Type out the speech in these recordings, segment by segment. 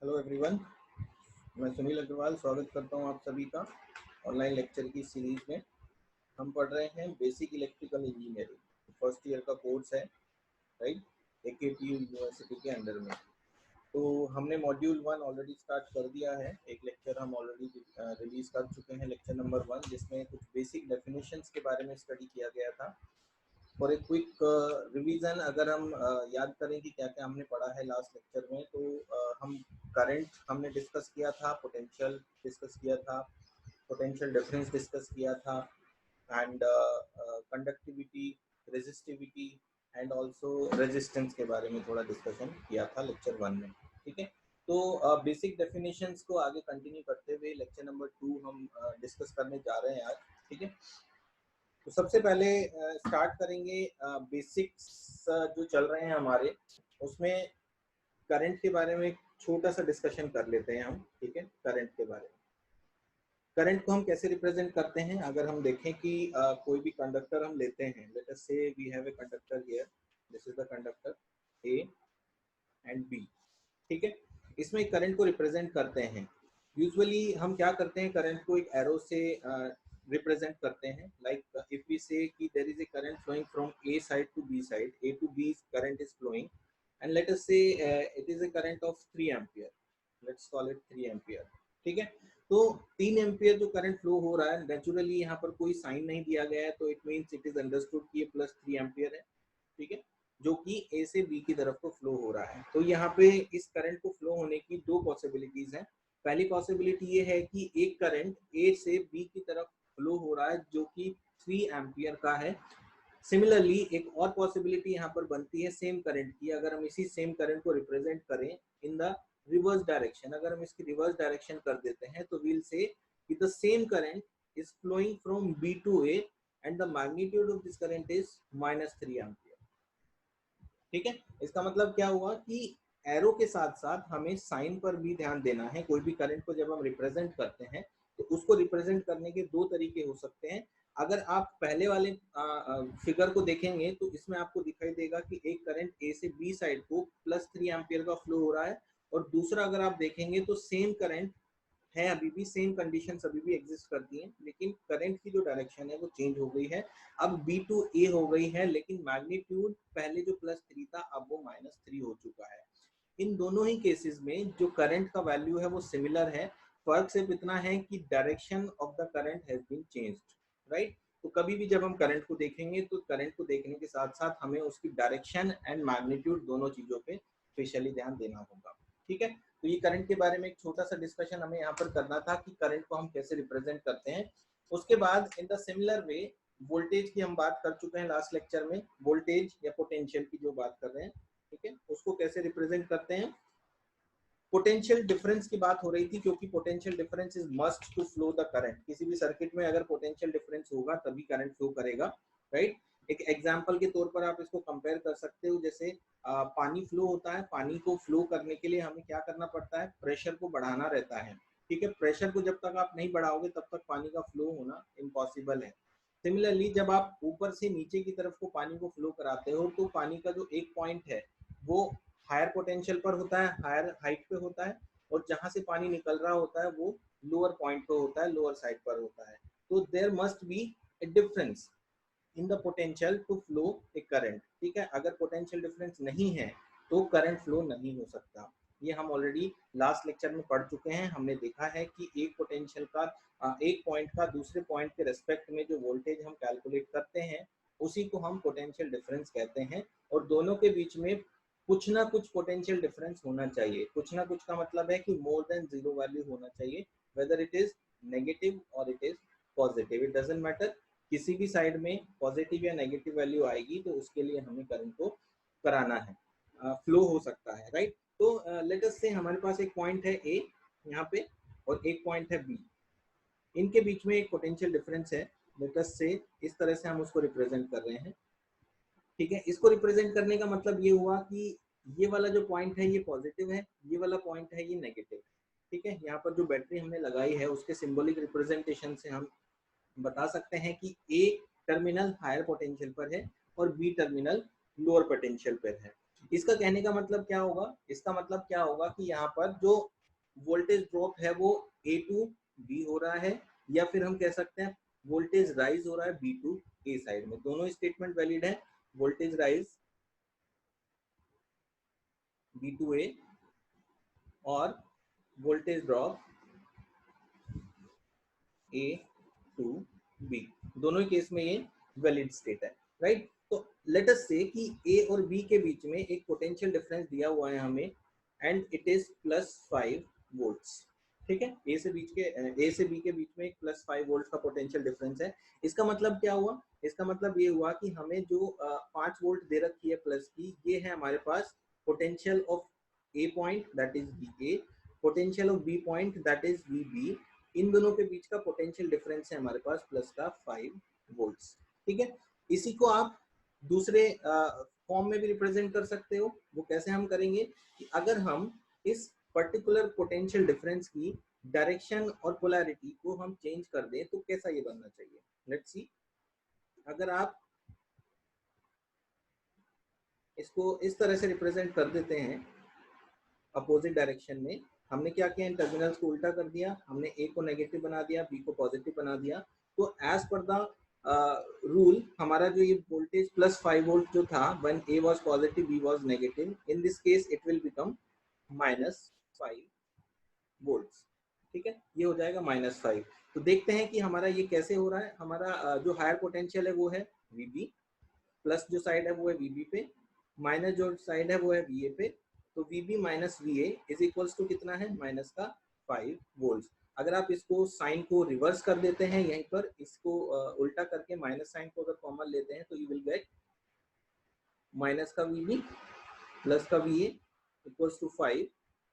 Hello everyone, मैं सुनील अग्रवाल स्वागत करता हूं आप सभी का ऑनलाइन लेक्चर की सीरीज में। हम पढ़ रहे हैं basic electrical engineering, first year का कोर्स है, राइट, AKTU यूनिवर्सिटी के अंडर में। तो हमने मॉड्यूल 1 ऑलरेडी स्टार्ट कर दिया है। एक लेक्चर हम ऑलरेडी रिलीज कर चुके हैं, लेक्चर नंबर 1, जिसमें कुछ बेसिक डेफिनेशंस के बारे में स्टडी किया गया था। फॉर ए क्विक रिवीजन, अगर हम याद करें कि क्या क्या हमने पढ़ा है लास्ट लेक्चर में, तो हम करंट हमने डिस्कस किया था, पोटेंशियल डिस्कस किया था, पोटेंशियल डिफरेंस डिस्कस किया था, and conductivity, resistivity and also resistance के बारे में थोड़ा डिस्कशन किया था लेक्चर 1 में। ठीक है, तो बेसिक डेफिनेशंस को आगे कंटिन्यू करते हुए लेक्चर नंबर 2 हम डिस्कस करने जा रहे हैं आज। ठीक है, तो सबसे पहले स्टार्ट करेंगे बेसिक्स जो चल रहे हैं हमारे, उसमें करंट के बारे में एक छोटा सा डिस्कशन कर लेते हैं हम। ठीक है, करंट के बारे में, करंट को हम कैसे रिप्रेजेंट करते हैं। अगर हम देखें कि कोई भी कंडक्टर हम लेते हैं, let us say we have a conductor here, this is the conductor A and B. ठीक है, इसमें करंट को रिप्रेजेंट करते हैं। यूजुअली हम क्या करते हैं, करंट को एक एरो से रिप्रेजेंट करते हैं। लाइक इफ वी से कि there is a current flowing from A side to B side, A to B current is flowing, and let us say it is a current of 3 ampere, let's call it 3 ampere. ठीक है, तो 3 ampere जो current flow हो रहा है, naturally यहाँ पर कोई साइन नहीं दिया गया है, तो it means it is understood कि ये प्लस 3 एम्पियर है। ठीक है, जो कि ए से बी की तरफ को फ्लो हो रहा है। तो यहाँ पे इस करंट को फ्लो होने की दो पॉसिबिलिटीज हैं। पहली पॉसिबिलिटी ये है कि एक करंट ए से बी की तरफ फ्लो हो रहा है जो कि 3 एम्पियर का है। सिमिलरली एक और पॉसिबिलिटी यहाँ पर बनती है सेम करंट की। अगर हम इसी सेम करंट को रिप्रेजेंट करें इन द रिवर्स डायरेक्शन, अगर हम इसकी रिवर्स डायरेक्शन कर देते हैं, तो we'll say that the same current is flowing from B to A and the magnitude of this current is -3 ampere. ठीक है, इसका मतलब क्या हुआ कि एरो के साथ साथ हमें साइन पर भी ध्यान देना है। कोई भी करंट को जब हम रिप्रेजेंट करते हैं तो उसको रिप्रेजेंट करने के दो तरीके हो सकते हैं। अगर आप पहले वाले फिगर को देखेंगे तो इसमें आपको दिखाई देगा कि एक करंट ए से बी साइड को +3 एम्पियर का फ्लो हो रहा है, और दूसरा अगर आप देखेंगे तो सेम करंट है, अभी भी सेम कंडीशंस अभी भी एग्जिस्ट करती हैं, लेकिन करंट की जो डायरेक्शन है वो चेंज हो गई है। अब बी टू ए हो गई है, लेकिन मैग्नीट्यूड पहले जो +3 था अब वो -3 हो चुका है। इन दोनों ही केसेस में जो करंट का वैल्यू है वो सिमिलर है। फर्क सिर्फ इतना है कि direction of the current has been changed, right. तो कभी भी जब हम करंट को देखेंगे तो करंट को देखने के साथ साथ हमें उसकी डायरेक्शन एंड मैग्नीट्यूड दोनों चीजों पे स्पेशली ध्यान देना होगा। ठीक है, तो ये करंट के बारे में एक छोटा सा डिस्कशन हमें यहाँ पर करना था कि करंट को हम कैसे रिप्रेजेंट करते हैं। उसके बाद in the similar way voltage की हम बात कर चुके हैं लास्ट लेक्चर में, वोल्टेज या पोटेंशियल की जो बात कर रहे हैं। ठीक है, उसको कैसे रिप्रेजेंट करते हैं। पोटेंशियल डिफरेंस की बात हो रही थी, क्योंकि potential difference is must to flow the current. किसी भी सर्किट में अगर पोटेंशियल डिफरेंस होगा तभी करंट फ्लो करेगा, राइट। एक एग्जांपल के तौर पर आप इसको कंपेयर कर सकते हो, जैसे पानी फ्लो होता है। पानी को फ्लो करने के लिए हमें क्या करना पड़ता है, प्रेशर को बढ़ाना रहता है। ठीक है, प्रेशर को जब तक आप नहीं बढ़ाओगे तब तक पानी का फ्लो होना इम्पॉसिबल है। सिमिलरली जब आप ऊपर से नीचे की तरफ को पानी को फ्लो कराते हो तो पानी का जो एक पॉइंट है वो हायर पोटेंशियल पर होता है, हायर हाइट पे होता है, और जहां से पानी निकल रहा होता है वो लोअर पॉइंट पे होता है, लोअर साइड पर होता है। तो there must be a difference in the potential to flow a current. ठीक है, अगर पोटेंशियल डिफरेंस नहीं है तो करंट फ्लो नहीं हो सकता। ये हम ऑलरेडी लास्ट लेक्चर में पढ़ चुके हैं। हमने देखा है कि एक पोटेंशियल का एक पॉइंट का दूसरे पॉइंट के रेस्पेक्ट में जो वोल्टेज हम कैलकुलेट करते हैं उसी को हम पोटेंशियल डिफरेंस कहते हैं। और दोनों के बीच में कुछ ना कुछ पोटेंशियल डिफरेंस होना चाहिए। कुछ ना कुछ का मतलब है कि मोर देन जीरो वैल्यू होना चाहिए, वेदर इट इज नेगेटिव और it is positive, it doesn't matter. किसी भी साइड में पॉजिटिव या नेगेटिव वैल्यू आएगी तो उसके लिए हमें करंट को कराना है, फ्लो हो सकता है, राइट। तो लेट अस से हमारे पास एक पॉइंट है ए यहाँ पे और एक पॉइंट है बी, इनके बीच में एक पोटेंशियल डिफरेंस है। लेट अस से इस तरह से हम उसको रिप्रेजेंट कर रहे हैं। ठीक है, इसको रिप्रेजेंट करने का मतलब ये हुआ कि ये वाला जो पॉइंट है ये पॉजिटिव है, ये वाला पॉइंट है ये नेगेटिव। ठीक है, यहाँ पर जो बैटरी हमने लगाई है उसके सिंबॉलिक रिप्रेजेंटेशन से हम बता सकते हैं कि ए टर्मिनल हायर पोटेंशियल पर है और बी टर्मिनल लोअर पोटेंशियल पर है। इसका कहने का मतलब क्या होगा, इसका मतलब क्या होगा कि यहाँ पर जो वोल्टेज ड्रॉप है वो ए टू बी हो रहा है, या फिर हम कह सकते हैं वोल्टेज राइज हो रहा है बी टू ए साइड में। दोनों स्टेटमेंट वैलिड है, voltage rise B to A और voltage drop A to B, दोनों केस में ये वैलिड स्टेट है, राइट। तो लेट अस से कि ए और बी के बीच में एक पोटेंशियल डिफरेंस दिया हुआ है हमें, एंड इट इज +5 वोल्ट्स। ठीक है, ए से बी के बीच में एक +5 वोल्ट का पोटेंशियल डिफरेंस है। इसका मतलब क्या हुआ, इसका मतलब ये हुआ कि हमें जो 5 वोल्ट दे रखी है प्लस की, ये है हमारे पास potential of A point that is V A, potential of B point that is V B. इन दोनों के बीच का पोटेंशियल डिफरेंस है हमारे पास प्लस का 5 वोल्ट्स। ठीक है, इसी को आप दूसरे फॉर्म में भी रिप्रेजेंट कर सकते हो। वो कैसे हम करेंगे कि अगर हम इस पर्टिकुलर पोटेंशियल डिफरेंस की डायरेक्शन और पोलैरिटी को हम चेंज कर दें तो कैसा ये बनना चाहिए। लेट्स सी, अगर आप इसको इस तरह से रिप्रेजेंट कर देते हैं अपोजिट डायरेक्शन में, हमने क्या किया, इन टर्मिनल्स को उल्टा कर दिया, हमने ए को नेगेटिव बना दिया, बी को पॉजिटिव बना दिया। तो एज पर द रूल हमारा जो ये वोल्टेज +5 वोल्ट जो था, when A was positive B was negative, in this case it will become -5 volts. ठीक है, ये हो जाएगा -5। तो देखते हैं कि हमारा ये कैसे हो रहा है। हमारा जो हायर पोटेंशियल है वो है वीबी, प्लस जो साइड है वो है वीबी पे, माइनस जो साइड है वो है वीए पे। तो VB minus VA is equals to कितना है, माइनस का 5 वोल्ट। अगर आप इसको साइन को रिवर्स कर देते हैं, यहीं पर इसको उल्टा करके माइनस साइन को अगर कॉमन लेते हैं तो यू विल गेट माइनस का वीबी प्लस का वीए इक्वल्स टू 5,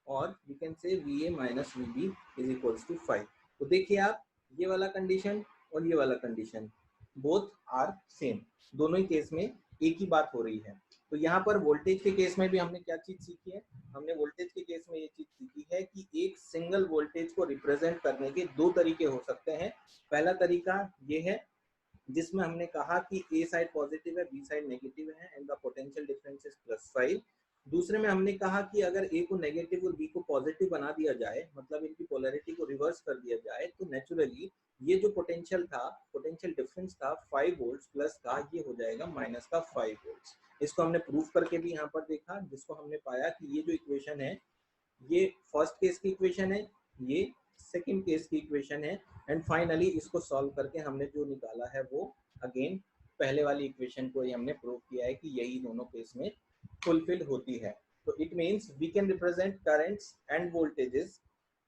और we can say VA minus VB is equals to 5। तो देखिए आप, ये वाला कंडीशन और ये वाला कंडीशन बोथ आर सेम, दोनों ही केस में एक ही बात हो रही है। तो यहाँ पर वोल्टेज के केस में भी हमने क्या चीज सीखी है, हमने वोल्टेज के केस में ये चीज सीखी है कि एक सिंगल वोल्टेज को रिप्रेजेंट करने के दो तरीके हो सकते हैं। पहला तरीका ये है जिसमें हमने कहा कि ए साइड पॉजिटिव है बी साइड नेगेटिव है and the potential difference is +5। दूसरे में हमने कहा कि अगर ए को नेगेटिव और बी को पॉजिटिव बना दिया जाए, मतलब इनकी पोलैरिटी को रिवर्स कर दिया जाए, तो नेचुरली ये जो पोटेंशियल था, पोटेंशियल डिफरेंस था 5 वोल्ट प्लस का, ये हो जाएगा माइनस का 5 वोल्ट। इसको हमने प्रूफ करके भी यहाँ पर देखा, जिसको हमने पाया कि ये जो इक्वेशन है ये फर्स्ट केस की इक्वेशन है, ये सेकंड केस की इक्वेशन है, एंड फाइनली इसको सॉल्व करके हमने जो निकाला है वो अगेन पहले वाली इक्वेशन को ही हमने प्रूव किया है कि यही दोनों केस में फुलफिल होती है। तो it means we can represent currents and voltages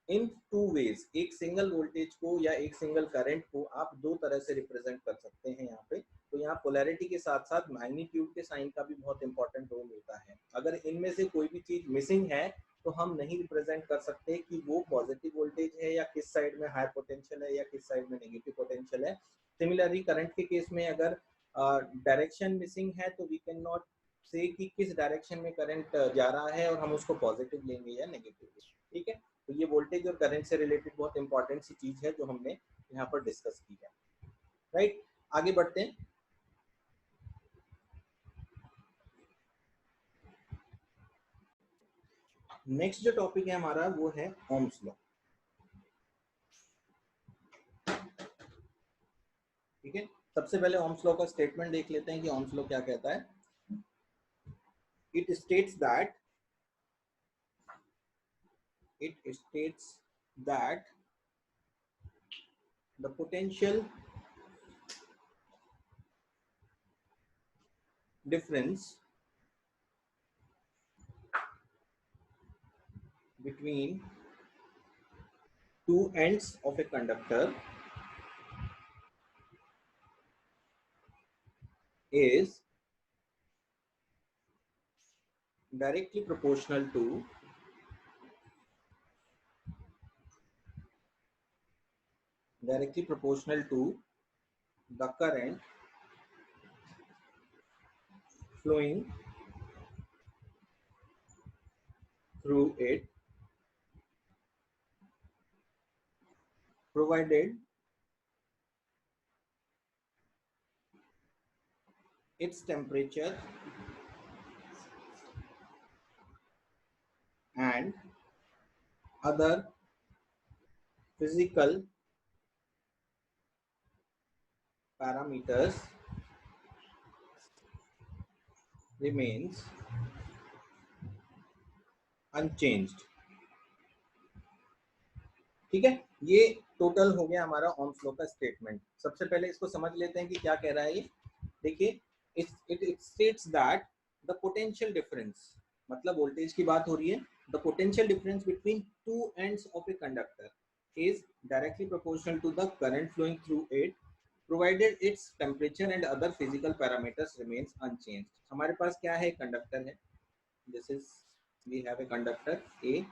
in two ways. एक सिंगल वोल्टेज को या एक सिंगल करंट को आप दो तरह से रिप्रेजेंट कर सकते हैं यहाँ पे। तो यहाँ पोलैरिटी के साथ साथ मैग्नीट्यूड के साइन का भी बहुत इंपॉर्टेंट रोल होता है। अगर इनमें से कोई भी चीज मिसिंग है तो हम नहीं रिप्रेजेंट कर सकते कि वो पॉजिटिव वोल्टेज है या किस साइड में हायर पोटेंशियल है या किस साइड में नेगेटिव पोटेंशियल है। सिमिलरली करंट के केस में अगर डायरेक्शन मिसिंग है तो वी कैन नॉट से कि किस डायरेक्शन में करंट जा रहा है और हम उसको पॉजिटिव लेंगे या नेगेटिव लेंगे। ठीक है, तो ये वोल्टेज और करंट से रिलेटेड बहुत इंपॉर्टेंट सी चीज है जो हमने यहाँ पर डिस्कस की है, राइट। आगे बढ़ते हैं। नेक्स्ट जो टॉपिक है हमारा वो है ओम्स लॉ। ठीक है, सबसे पहले ओम्स लॉ का स्टेटमेंट देख लेते हैं कि ओम्स लॉ क्या कहता है। It states that the potential difference between two ends of a conductor is directly proportional to the current flowing through it, provided its temperature and other physical parameters remains unchanged। ठीक है, ये total हो गया हमारा Ohm's law का statement. सबसे पहले इसको समझ लेते हैं कि क्या कह रहा है ये। देखिए, it states that the potential difference, मतलब वोल्टेज की बात हो रही है, the potential difference between two ends of a conductor is directly proportional to the current flowing through it provided its temperature and other physical parameters remains unchanged. हमारे पास क्या है, कंडक्टर है, this is we have a conductor A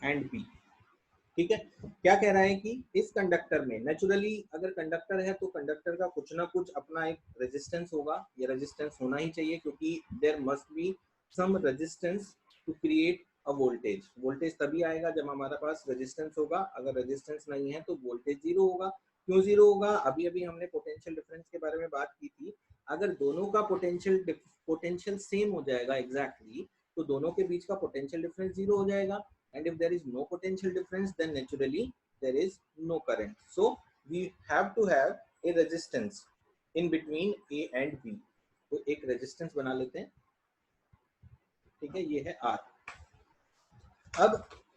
and B. ठीक है, क्या कह रहा है कि इस कंडक्टर में नेचुरली अगर कंडक्टर है तो कंडक्टर का कुछ ना कुछ अपना एक रेजिस्टेंस होगा, ये रेजिस्टेंस होना ही चाहिए क्योंकि there must be some resistance to create a voltage. Voltage तभी आएगा जब हमारे पास रेजिस्टेंस होगा, अगर रेजिस्टेंस नहीं है तो वोल्टेज जीरो होगा। क्यों जीरो होगा, अभी अभी हमने पोटेंशियल डिफरेंस के बारे में बात की थी। अगर दोनों का पोटेंशियल सेम हो जाएगा एग्जैक्टली तो दोनों के बीच का पोटेंशियल डिफरेंस जीरो हो जाएगा। And if there is no potential difference, then naturally there is no current. So we have to have a resistance in between A and B. तो एक resistance बना लेते हैं, ठीक है, ये है R। अब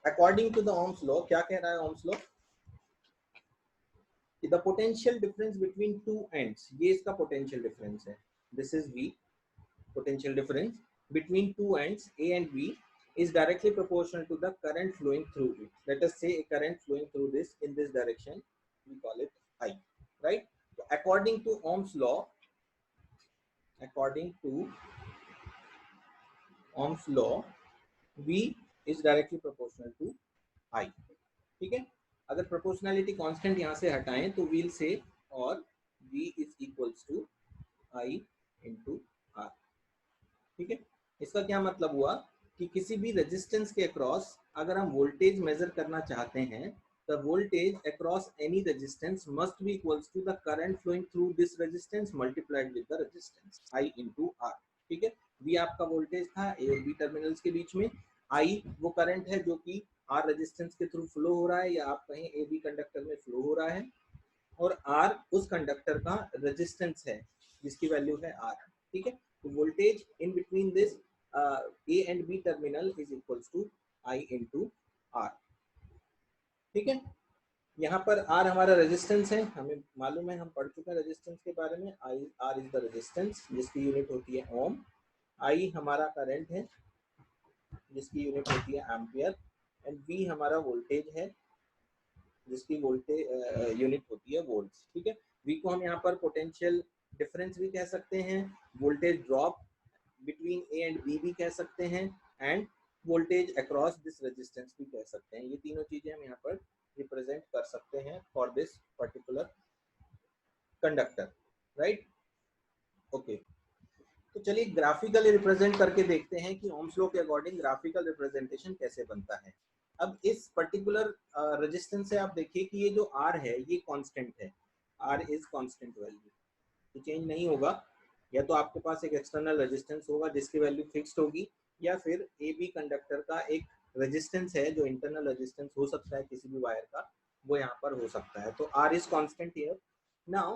according to the Ohm's law, क्या कह रहा है Ohm's law? The potential difference between two ends, ये इसका potential difference है, this is V, potential difference between two ends A and B is directly proportional to the current flowing through it. Let us say a current flowing through this in this direction, we call it I, right? So according to Ohm's law, V is directly proportional to I। ठीक है, अगर proportionality constant यहाँ से हटाएं तो we'll say और V is equals to I into R। ठीक है, इसका क्या मतलब हुआ कि किसी भी रेजिस्टेंस के अक्रॉस अगर हम वोल्टेज मेजर करना चाहते हैं, the voltage across any resistance must be equals to the current flowing through this resistance multiplied with the resistance I into R. ठीक है, वी आपका वोल्टेज था ए और बी टर्मिनल्स के बीच में, आई वो करंट है जो कि आर रेजिस्टेंस के थ्रू फ्लो हो रहा है या आप कहें ए बी कंडक्टर में फ्लो हो रहा है, और आर उस कंडक्टर का रेजिस्टेंस है जिसकी वैल्यू है आर। ठीक है, तो voltage in between this A and B terminal is equals to I into R। ठीक है, यहाँ पर R हमारा रेजिस्टेंस है, हमें मालूम है, हम पढ़ चुके हैं रेजिस्टेंस के बारे में। R इज द रेजिस्टेंस जिसकी यूनिट होती है ओम, I हमारा करंट है जिसकी यूनिट होती है एम्पियर, एंड V हमारा वोल्टेज है जिसकी वोल्टेज यूनिट होती है वोल्ट्स। ठीक है, V को हम यहाँ पर पोटेंशियल डिफरेंस भी कह सकते हैं, voltage drop between A and B भी कह सकते हैं, and voltage across this resistance भी कह सकते हैं। ये तीनों चीजें हम यहाँ पर रिप्रेजेंट कर सकते हैं for this particular conductor, right. Okay, तो चलिए ग्राफिकली रिप्रेजेंट करके देखते हैं कि ओम्स लॉ के अकॉर्डिंग ग्राफिकल रिप्रेजेंटेशन कैसे बनता है। अब इस पर्टिकुलर रेजिस्टेंस से आप देखिए कि ये जो आर है ये कांस्टेंट है, आर इज कांस्टेंट वैल्यू, ये चेंज नहीं होगा। या तो आपके पास एक एक्सटर्नल रेजिस्टेंस होगा जिसकी वैल्यू फिक्स्ड होगी, या फिर ए बी कंडक्टर का एक रेजिस्टेंस है जो इंटरनल रेजिस्टेंस हो सकता है किसी भी वायर का, वो यहाँ पर हो सकता है। तो R is constant here. Now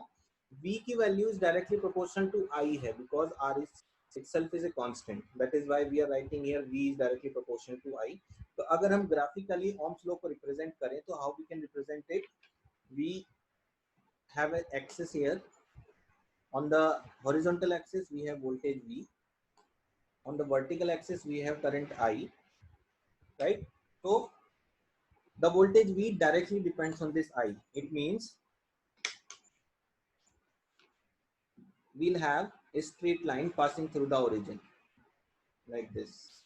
V की value is directly proportional to I है, because R is itself is a constant, that is why we are writing here V is directly proportional to I। तो अगर हम graphically Ohm's law को represent करें तो how we can represent it, we have an axis here, on the horizontal axis we have voltage V, on the vertical axis we have current I, right? So the voltage V directly depends on this I. It means we'll have a straight line passing through the origin like this।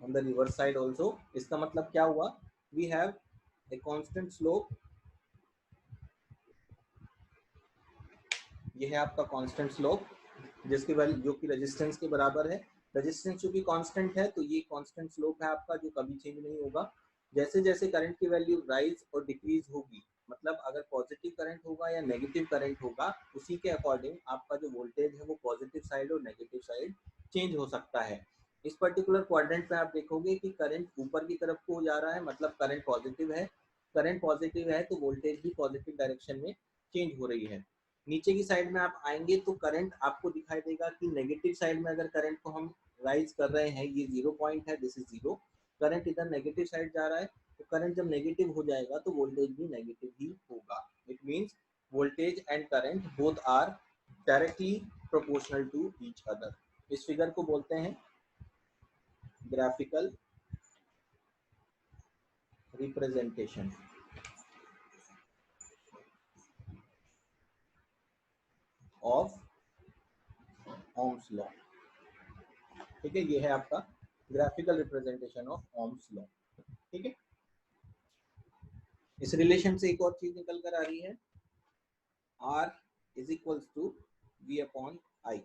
On the reverse side also, इसका मतलब क्या हुआ, we have a constant slope, ये है आपका constant slope जिसकी value जो कि रेजिस्टेंस के बराबर है। रेजिस्टेंस चूंकि कांस्टेंट है तो ये कांस्टेंट स्लोप है आपका जो कभी चेंज नहीं होगा। जैसे जैसे करंट की वैल्यू राइज और डिक्रीज होगी, मतलब अगर पॉजिटिव करंट होगा या नेगेटिव करंट होगा, उसी के अकॉर्डिंग आपका जो वोल्टेज है वो पॉजिटिव साइड और नेगेटिव साइड चेंज हो सकता है। इस पर्टिकुलर क्वाड्रेंट में आप देखोगे कि करंट ऊपर की तरफ को जा रहा है, मतलब करंट पॉजिटिव है। करंट पॉजिटिव है तो वोल्टेज भी पॉजिटिव डायरेक्शन में चेंज हो रही है। नीचे की साइड में आप आएंगे तो करंट आपको दिखाई देगा कि नेगेटिव साइड में अगर करंट को हम राइज कर रहे हैं, ये 0 पॉइंट है, दिस इज 0, करंट इधर नेगेटिव साइड जा रहा है, तो करंट जब नेगेटिव हो जाएगा तो वोल्टेज भी नेगेटिव ही होगा। It means voltage and current both are directly proportional to each other. इस फिगर को बोलते हैं graphical representation of Ohm's law. ठीक है, ये है आपका graphical representation of Ohm's law. ठीक है, इस रिलेशन से एक और चीज निकल कर आ रही है, R is equals to V upon I।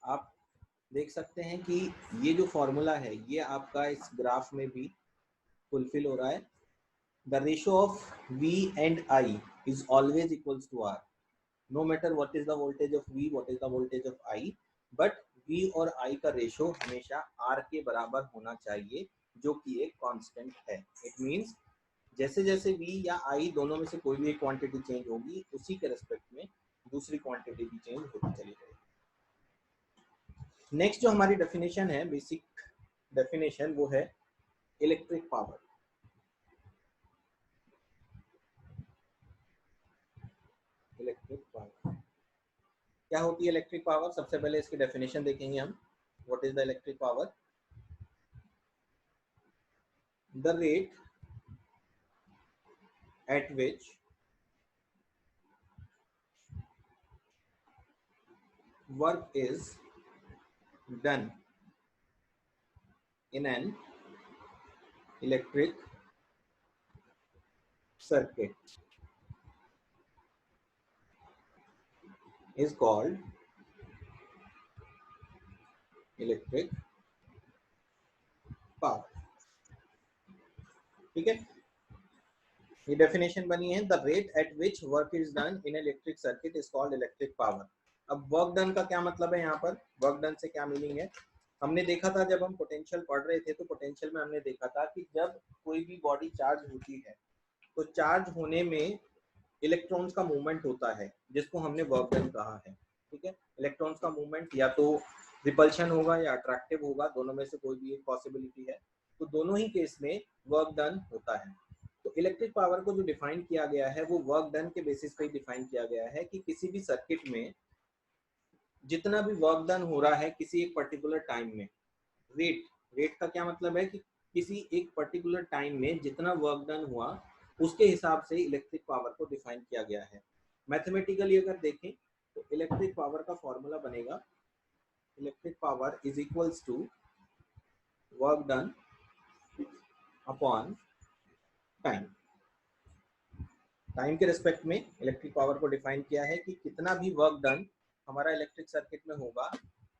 आप देख सकते हैं कि ये जो फॉर्मूला है ये आपका इस ग्राफ में भी फुलफिल हो रहा है। The ratio of V and I is always equals to R, no matter what is the voltage of V, what is the voltage of I, but V और I का रेशो हमेशा R के बराबर होना चाहिए, जो कि एक कांस्टेंट है। इट मींस जैसे जैसे V या I दोनों में से कोई भी एक क्वांटिटी चेंज होगी, उसी के रेस्पेक्ट में दूसरी क्वांटिटी भी चेंज होती चली जाएगी। नेक्स्ट जो हमारी डेफिनेशन है, बेसिक डेफिनेशन, वो है इलेक्ट्रिक पावर। इलेक्ट्रिक पावर क्या होती है? इलेक्ट्रिक पावर, सबसे पहले इसकी डेफिनेशन देखेंगे हम। What is the electric power? The rate at which work is done in an electric circuit is called electric power। ठीक है, ये डेफिनेशन बनी है, the rate at which work is done in electric circuit is called electric power. अब work done का क्या मतलब है? यहाँ पर वर्क डन से क्या मीनिंग है? हमने देखा था जब हम पोटेंशियल पढ़ रहे थे, तो पोटेंशियल में हमने देखा था कि जब कोई भी बॉडी चार्ज होती है तो चार्ज होने में इलेक्ट्रॉन्स का मूवमेंट होता है, जिसको हमने वर्क डन कहा है। ठीक है, इलेक्ट्रॉन्स का मूवमेंट या तो रिपल्शन होगा या अट्रैक्टिव होगा, दोनों में से कोई भी एक पॉसिबिलिटी है। तो दोनों ही केस में वर्क डन होता है। तो इलेक्ट्रिक पावर को जो डिफाइन किया गया है वो वर्क डन के बेसिस पे डिफाइन किया गया है कि किसी भी सर्किट में जितना भी वर्क डन हो रहा है किसी एक पर्टिकुलर टाइम में, रेट, रेट का क्या मतलब है कि किसी एक पर्टिकुलर टाइम में जितना वर्क डन हुआ उसके हिसाब से इलेक्ट्रिक पावर को डिफाइन किया गया है। मैथमेटिकली अगर देखें तो इलेक्ट्रिक पावर का फॉर्मूला बनेगा, electric power is equals to work done upon time. Time के रिस्पेक्ट में इलेक्ट्रिक पावर को डिफाइन किया है कि कितना भी वर्क डन हमारा इलेक्ट्रिक सर्किट में होगा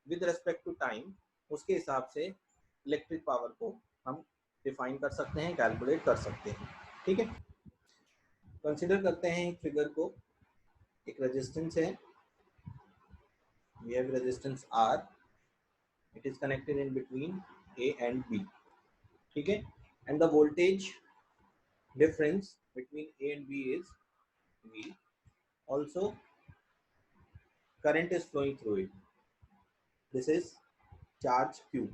विद रिस्पेक्ट टू टाइम, उसके हिसाब से इलेक्ट्रिक पावर को हम डिफाइन कर सकते हैं, कैलकुलेट कर सकते हैं। ठीक है, कंसिडर करते हैं एक फिगर को। एक रेजिस्टेंस है, we have resistance R, it is connected in between A and B। ठीक है, and the voltage difference between A and B is V। also current is flowing through it, this is charge Q,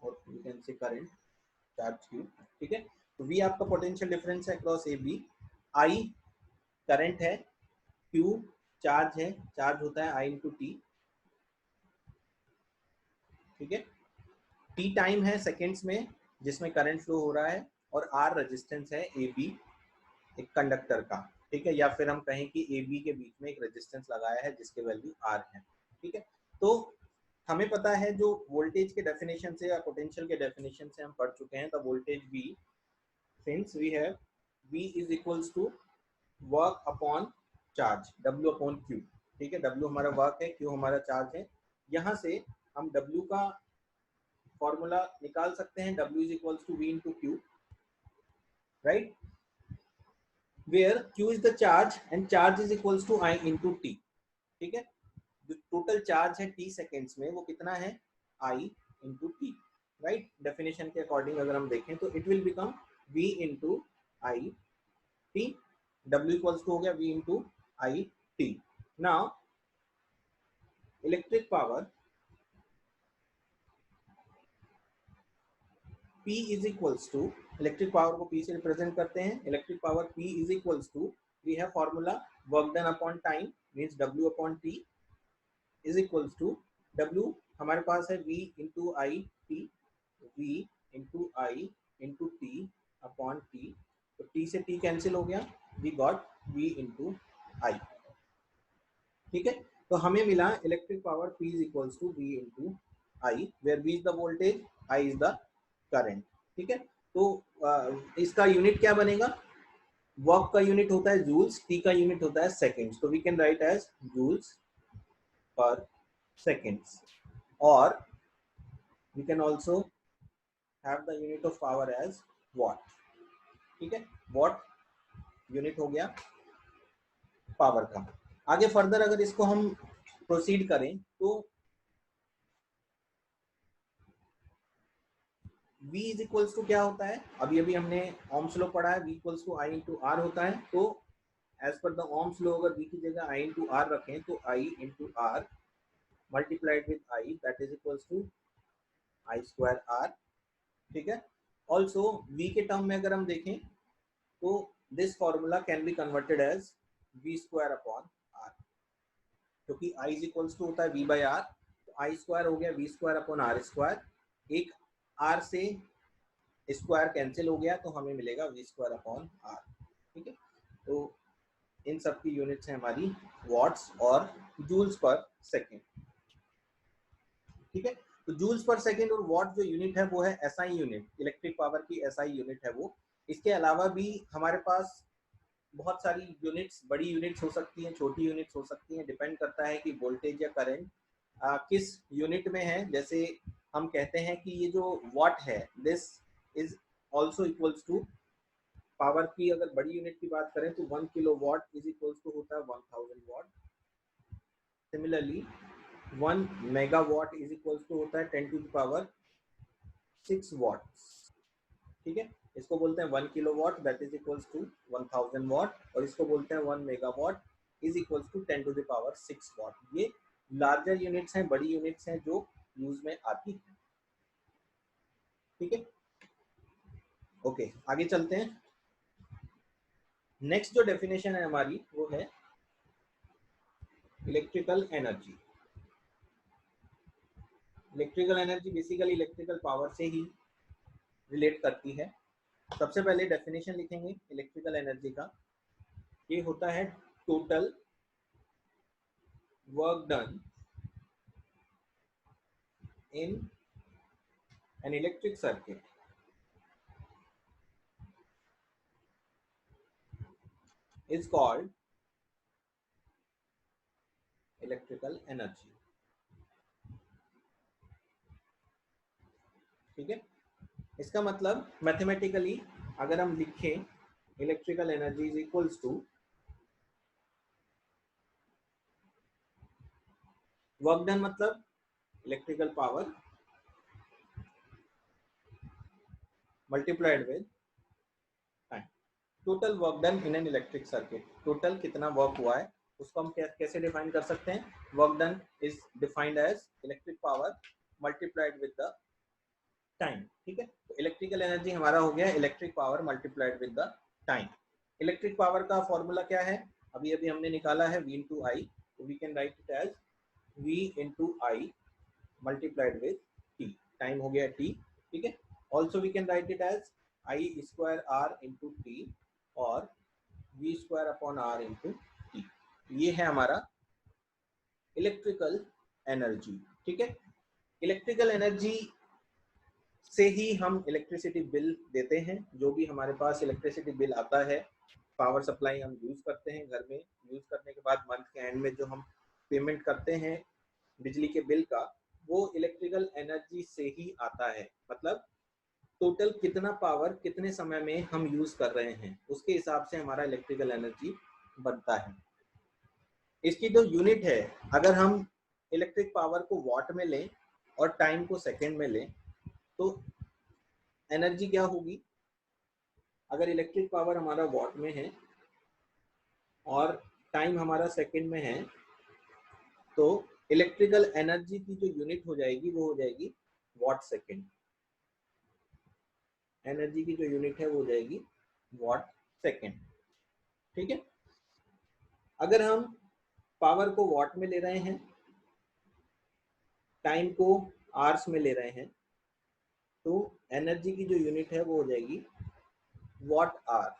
or you can say current, charge Q। ठीक है, तो V आपका potential difference है across A B, I current है, Q charge है, charge होता है I into T. ठीक है, T टाइम है सेकेंड्स में जिसमें करंट फ्लो हो रहा है, और R रेजिस्टेंस है ए बी एक कंडक्टर का। ठीक है, या फिर हम कहें कि ए बी के बीच में एक रेजिस्टेंस लगाया है जिसके वैल्यू R है। ठीक है, तो हमें पता है जो वोल्टेज के डेफिनेशन से या पोटेंशियल के डेफिनेशन से हम पढ़ चुके हैं, the voltage V, since we have V is equals to work upon charge, W upon Q। ठीक है, W हमारा वर्क है, Q हमारा चार्ज है। यहाँ से हम W का फॉर्मूला निकाल सकते हैं, W is equals to V into Q, right, where Q is the charge and charge is equals to I into T। ठीक है, जो टोटल चार्ज है T सेकेंड्स में वो कितना है? I into T, right. Definition के अकॉर्डिंग अगर हम देखें तो it will become v into I T, w equals to हो गया v into I T. Now electric power P is equals to, electric power को P से रिप्रेजेंट करते हैं। Electric power P is equals to, we have formula work done upon time means W upon T is equals to, W हमारे पास है V into I T, V into I into T upon T, तो T से T cancel हो गया, we got V into I. ठीक है, तो हमें मिला electric power P is equals to V into I, where V is the voltage, I is the current. ठीक है, तो इसका यूनिट क्या बनेगा, वर्क का यूनिट होता है जूल्स, टी का यूनिट होता है सेकेंड्स, तो we can write as joules per seconds, और we can also have the unit of power as watt. ठीक है, वॉट यूनिट हो गया पावर का। आगे फर्दर अगर इसको हम प्रोसीड करें तो V इज इक्वल्स टू क्या होता है, अभी अभी हमने ओम्स लॉ पढ़ा है, V equals to I into R होता है। तो as per the Ohm's law अगर V की जगह I इंटू आर रखें तो I into R multiplied with I that is equals to I square R. ठीक है, ऑल्सो V के टर्म में अगर हम देखें तो this formula can be converted as V square upon R, क्योंकि I इज इक्वल्स टू होता है V बाई आर, तो I स्क्वायर हो गया V square upon R square, एक R से स्क्वायर कैंसिल हो गया तो हमें मिलेगा V स्क्वायर अपॉन आर। ठीक है, तो इन सब की यूनिट्स है हमारी वॉट्स और जूल्स पर सेकेंड। ठीक है, तो जूल्स पर सेकेंड और वॉट जो यूनिट है वो है एसआई यूनिट, इलेक्ट्रिक पावर की एसआई यूनिट है वो। इसके अलावा भी हमारे पास बहुत सारी यूनिट्स, बड़ी यूनिट्स हो सकती हैं, छोटी यूनिट्स हो सकती हैं, डिपेंड करता है कि वोल्टेज या करंट किस यूनिट में है। जैसे हम कहते हैं कि ये जो वॉट है this is also equals to power की, अगर बड़ी यूनिट की बात करें तो 1 kilo watt is equals to होता है 1000 watt. Similarly 1 megawatt is equals to होता है 10 टू द पावर 6 वॉट। ठीक है, इसको बोलते हैं 1 kilowatt that is equals to 1000 watt, और इसको बोलते हैं 1 megawatt is equals to 10 to the power 6 watt. ये लार्जर यूनिट्स हैं, बड़ी यूनिट्स हैं जो यूज में आती हैं। ठीक है, ओके, आगे चलते हैं। नेक्स्ट जो डेफिनेशन है हमारी वो है electrical energy. Electrical energy basically electrical power से ही रिलेट करती है। सबसे पहले डेफिनेशन लिखेंगे इलेक्ट्रिकल एनर्जी का, ये होता है total work done in an electric circuit is called electrical energy. ठीक है, इसका मतलब मैथमेटिकली अगर हम लिखें electrical energy is equals to work done, मतलब electrical power multiplied with time. Total work done in an electric circuit, total कितना work हुआ है उसको हम कैसे डिफाइन कर सकते हैं, work done is defined as electric power multiplied with the time. ठीक है, तो इलेक्ट्रिकल एनर्जी हमारा हो गया electric power multiplied with the time. Electric power का फॉर्मूला क्या है, अभी अभी हमने निकाला है V इंटू आई, तो we can write it as V into I multiplied with T, time हो गया t। ठीक है, also we can write it as I square R into T और V square upon R into T. ये है हमारा electrical energy. ठीक है, इलेक्ट्रिकल एनर्जी से ही हम इलेक्ट्रिसिटी बिल देते हैं। जो भी हमारे पास इलेक्ट्रिसिटी बिल आता है, पावर सप्लाई हम यूज करते हैं घर में, यूज करने के बाद मंथ के एंड में जो हम पेमेंट करते हैं बिजली के बिल का, वो इलेक्ट्रिकल एनर्जी से ही आता है। मतलब टोटल कितना पावर कितने समय में हम यूज कर रहे हैं उसके हिसाब से हमारा इलेक्ट्रिकल एनर्जी बनता है। इसकी जो यूनिट है, अगर हम इलेक्ट्रिक पावर को वॉट में लें और टाइम को सेकंड में लें तो एनर्जी क्या होगी? अगर इलेक्ट्रिक पावर हमारा वॉट में है और टाइम हमारा सेकंड में है तो इलेक्ट्रिकल एनर्जी की जो यूनिट हो जाएगी वो हो जाएगी वॉट सेकंड। एनर्जी की जो यूनिट है वो हो जाएगी वॉट सेकंड। ठीक है, अगर हम पावर को वॉट में ले रहे हैं, टाइम को आवर्स में ले रहे हैं, तो एनर्जी की जो यूनिट है वो हो जाएगी वॉट आवर।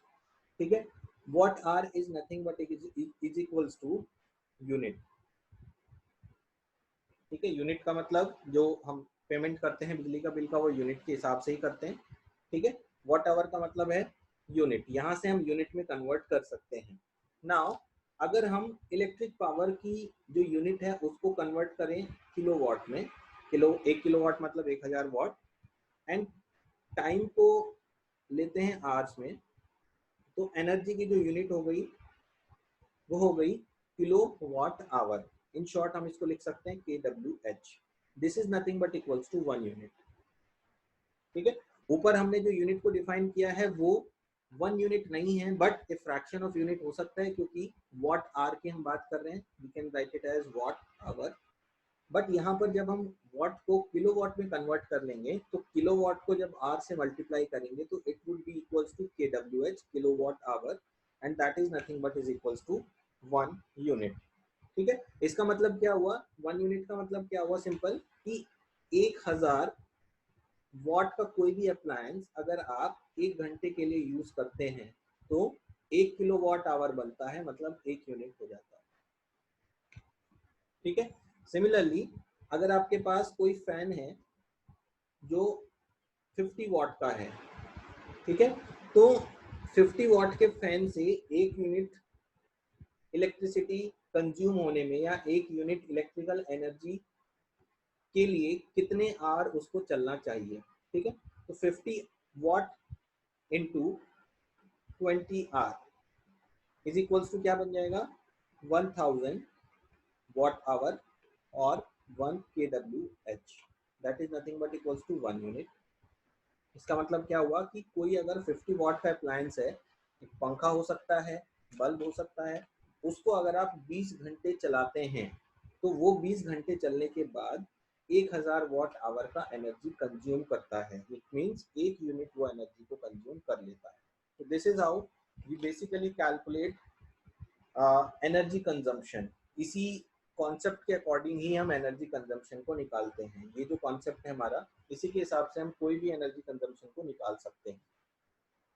ठीक है, watt hour is nothing but is equals to unit. ठीक है, यूनिट का मतलब जो हम पेमेंट करते हैं बिजली का बिल का वो यूनिट के हिसाब से ही करते हैं। ठीक है, वॉट आवर का मतलब है यूनिट, यहाँ से हम यूनिट में कन्वर्ट कर सकते हैं। नाउ अगर हम इलेक्ट्रिक पावर की जो यूनिट है उसको कन्वर्ट करें किलोवाट में, एक किलोवाट मतलब 1000 वाट, एंड टाइम को लेते हैं आवर्स में, तो एनर्जी की जो यूनिट हो गई वो हो गई kilo watt hour. In short हम इसको लिख सकते हैं kWh। This is nothing but equals to 1 unit. ठीक है, ऊपर हमने जो यूनिट को डिफाइन किया है वो 1 यूनिट नहीं है but a fraction of unit हो सकता है, क्योंकि वॉट आवर की हम बात कर रहे हैं। We can write it as watt hour, but यहाँ पर जब हम वॉट को किलोवाट में कन्वर्ट कर लेंगे तो किलोवाट को जब आर से मल्टीप्लाई करेंगे तो it would be equals to kWh, kilowatt hour, and that is nothing but is equals to 1 unit. ठीक है, इसका मतलब क्या हुआ? 1 यूनिट का मतलब क्या हुआ? सिंपल कि 1000 वॉट का कोई भी अप्लायंस अगर आप 1 घंटे के लिए यूज करते हैं तो 1 किलोवाट आवर बनता है, मतलब 1 यूनिट हो जाता है। ठीक है, सिमिलरली अगर आपके पास कोई फैन है जो 50 वॉट का है, ठीक है, तो 50 वॉट के फैन से 1 यूनिट इलेक्ट्रिसिटी कंज्यूम होने में या 1 यूनिट इलेक्ट्रिकल एनर्जी के लिए कितने आवर उसको चलना चाहिए? ठीक है, तो 50 watt into 20 hour is equals to क्या बन जाएगा? 1000 वॉट आवर और 1 kWh, that is nothing but equals to 1 unit. इसका मतलब क्या हुआ कि कोई अगर 50 वॉट का अप्लायंस है, एक पंखा हो सकता है, बल्ब हो सकता है, उसको अगर आप 20 घंटे चलाते हैं तो वो 20 घंटे चलने के बाद 1000 वॉट आवर का एनर्जी कंज्यूम करता है। इट मीन्स 1 यूनिट वो एनर्जी को कंज्यूम कर लेता है। तो this is how we basically calculate energy consumption. इसी कॉन्सेप्ट के अकॉर्डिंग ही हम एनर्जी कंजम्पशन को निकालते हैं। ये जो कॉन्सेप्ट है हमारा, इसी के हिसाब से हम कोई भी एनर्जी कंजम्पशन को निकाल सकते हैं।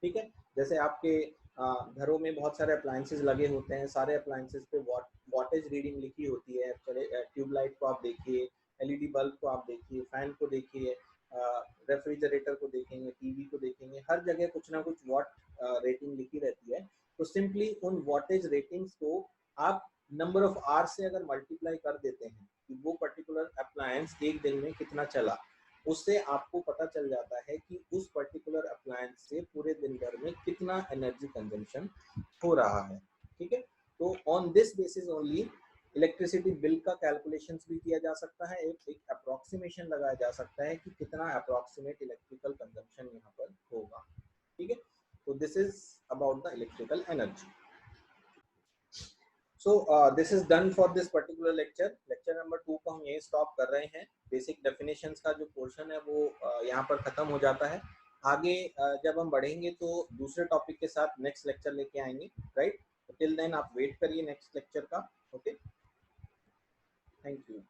ठीक है, जैसे आपके घरों में बहुत सारे अप्लायंसेस लगे होते हैं, सारे अप्लायंसेस पे वॉटेज रीडिंग लिखी होती है। चले ट्यूबलाइट को आप देखिए, एलईडी बल्ब को आप देखिए, फैन को देखिए, रेफ्रिजरेटर को देखेंगे, टीवी को देखेंगे, हर जगह कुछ ना कुछ वॉट रेटिंग लिखी रहती है। तो सिंपली उन वॉटेज रेटिंग्स को आप नंबर ऑफ आवर्स से अगर मल्टीप्लाई कर देते हैं कि वो पर्टिकुलर अप्लायंस एक दिन में कितना चला, उससे आपको पता चल जाता है कि उस पर्टिकुलर अप्लायंस से पूरे दिन भर में कितना एनर्जी कंजम्पशन हो रहा है। ठीक है, तो on this basis only electricity bill का कैलकुलेशंस भी किया जा सकता है, एक अप्रोक्सीमेशन लगाया जा सकता है कि कितना अप्रोक्सीमेट इलेक्ट्रिकल कंजम्पशन यहाँ पर होगा। ठीक है, तो this is about the electrical energy. So this is done for this particular lecture. Lecture number 2 को हम यही स्टॉप कर रहे हैं। बेसिक डेफिनेशंस का जो पोर्शन है वो यहाँ पर खत्म हो जाता है। आगे जब हम बढ़ेंगे तो दूसरे टॉपिक के साथ नेक्स्ट लेक्चर लेके आएंगे, राइट? टिल देन आप वेट करिए नेक्स्ट लेक्चर का। Okay, thank you.